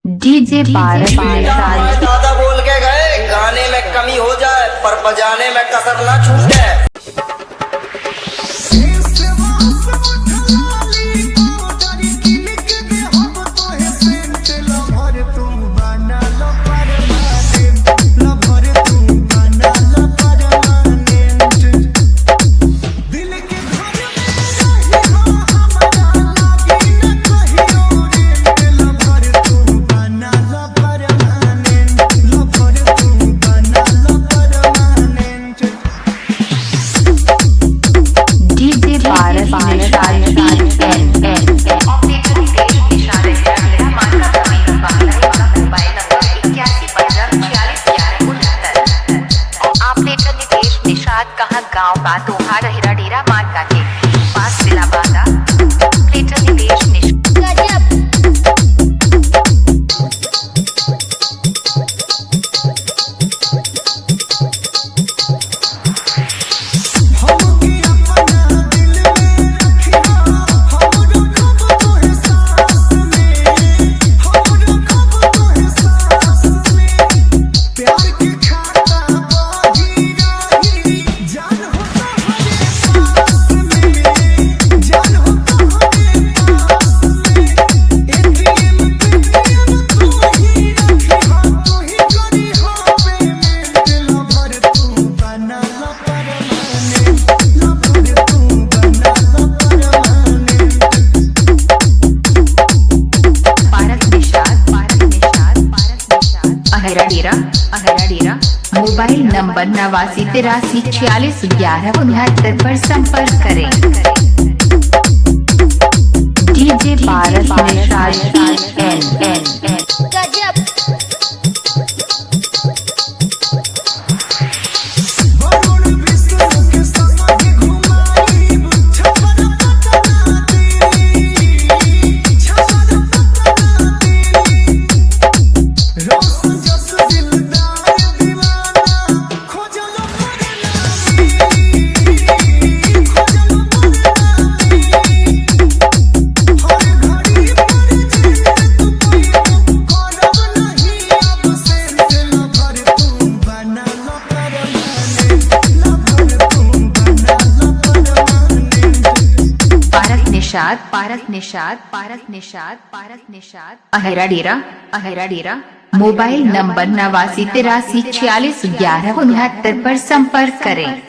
DJ पारस ज्यादा बोल के गए, गाने में कमी हो जाए पर बजाने में कसर ना छूटे। कहा गाँव बा तोहार हिरा डेरा मार्गा के पास जिला बादा ऑपरेटर निदेश अहरा मोबाइल नंबर 8983461169 पर संपर्क करें। डीजे पारस पारस निषाद अहरा डेरा मोबाइल नंबर 8983461169 पर संपर्क करें।